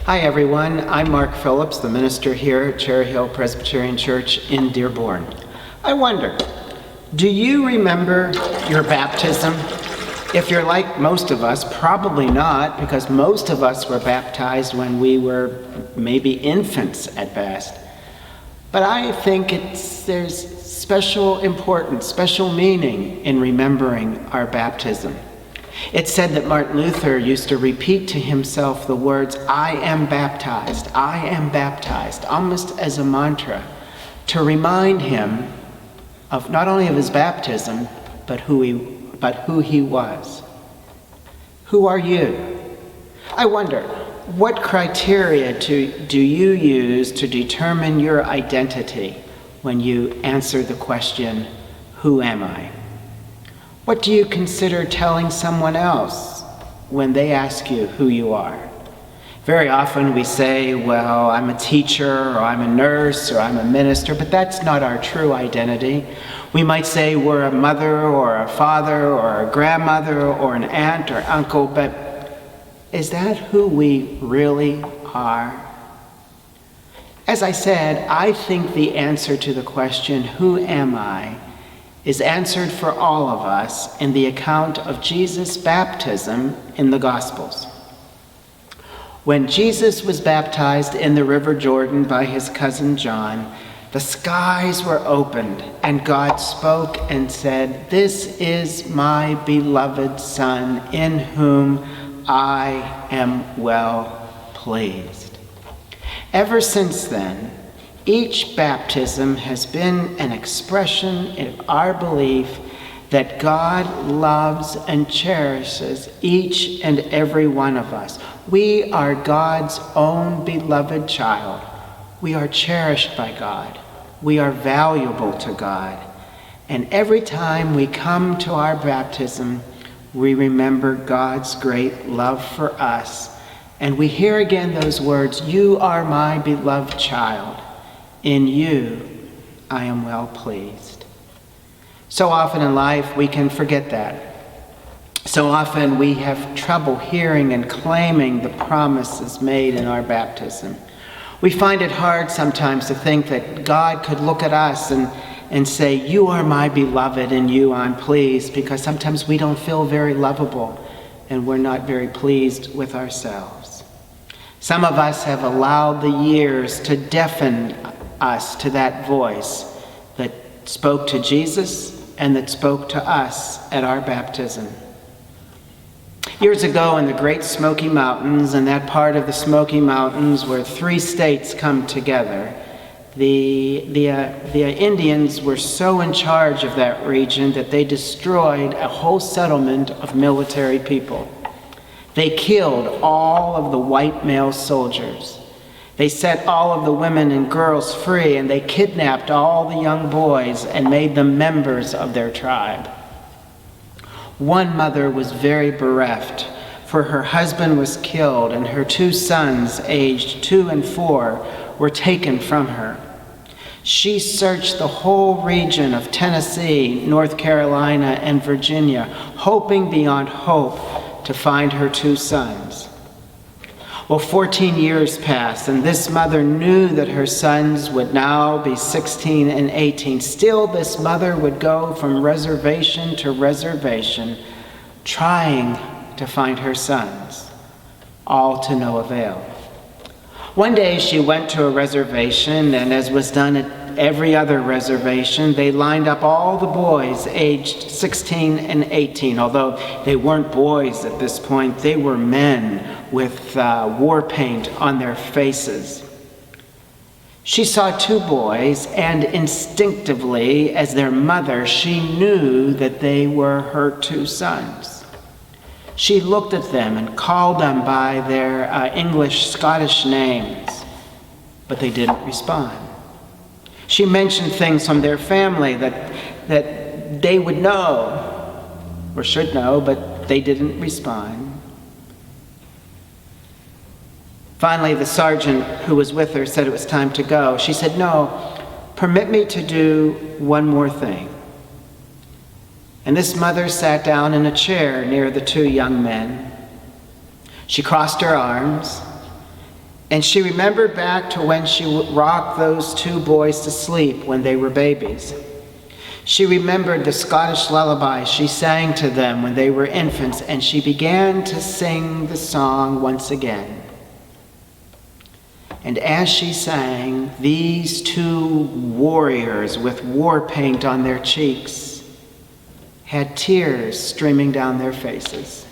Hi everyone, I'm Mark Phillips, the minister here at Cherry Hill Presbyterian Church in Dearborn. I wonder, do you remember your baptism? If you're like most of us, probably not, because most of us were baptized when we were maybe infants at best. But I think there's special importance, special meaning in remembering our baptism. It's said that Martin Luther used to repeat to himself the words, I am baptized, almost as a mantra, to remind him of not only of his baptism, but who he was. Who are you? I wonder, what criteria do you use to determine your identity when you answer the question, who am I? What do you consider telling someone else when they ask you who you are? Very often we say, well, I'm a teacher, or I'm a nurse, or I'm a minister, but that's not our true identity. We might say we're a mother, or a father, or a grandmother, or an aunt, or uncle, but is that who we really are? As I said, I think the answer to the question, who am I, is answered for all of us in the account of Jesus' baptism in the Gospels. When Jesus was baptized in the River Jordan by his cousin John, the skies were opened, and God spoke and said, "This is my beloved Son, in whom I am well pleased." Ever since then, each baptism has been an expression of our belief that God loves and cherishes each and every one of us. We are God's own beloved child. We are cherished by God. We are valuable to God. And every time we come to our baptism, we remember God's great love for us. And we hear again those words, "You are my beloved child. In you, I am well pleased." So often in life, we can forget that. So often we have trouble hearing and claiming the promises made in our baptism. We find it hard sometimes to think that God could look at us and say, "You are my beloved, in you I'm pleased," because sometimes we don't feel very lovable and we're not very pleased with ourselves. Some of us have allowed the years to deafen us to that voice that spoke to Jesus and that spoke to us at our baptism. Years ago in the Great Smoky Mountains, in that part of the Smoky Mountains where 3 states come together, the Indians were so in charge of that region that they destroyed a whole settlement of military people. They killed all of the white male soldiers. They set all of the women and girls free, and they kidnapped all the young boys and made them members of their tribe. One mother was very bereft, for her husband was killed, and her 2 sons, aged 2 and 4, were taken from her. She searched the whole region of Tennessee, North Carolina, and Virginia, hoping beyond hope to find her 2 sons. Well, 14 years passed, and this mother knew that her sons would now be 16 and 18. Still, this mother would go from reservation to reservation, trying to find her sons, all to no avail. One day she went to a reservation, and as was done at every other reservation, they lined up all the boys aged 16 and 18. Although they weren't boys at this point, they were men with war paint on their faces. She saw 2 boys, and instinctively, as their mother, she knew that they were her 2 sons. She looked at them and called them by their English, Scottish names, but they didn't respond. She mentioned things from their family that they would know, or should know, but they didn't respond. Finally, the sergeant who was with her said it was time to go. She said, "No, permit me to do one more thing." And this mother sat down in a chair near the 2 young men. She crossed her arms And she remembered back to when she rocked those two boys to sleep when they were babies. She remembered the Scottish lullaby she sang to them when they were infants, and she began to sing the song once again. And as she sang, these two warriors with war paint on their cheeks had tears streaming down their faces.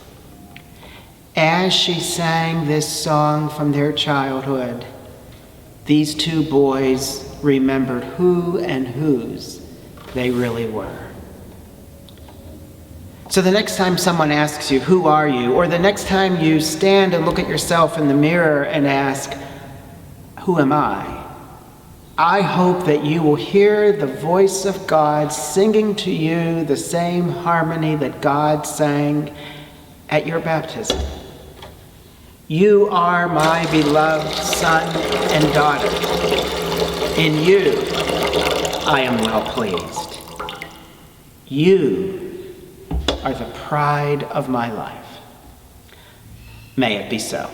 As she sang this song from their childhood, these two boys remembered who and whose they really were. So the next time someone asks you, "Who are you?" or the next time you stand and look at yourself in the mirror and ask, "Who am I?" I hope that you will hear the voice of God singing to you the same harmony that God sang at your baptism. You are my beloved son and daughter. In you I am well pleased. You are the pride of my life. May it be so.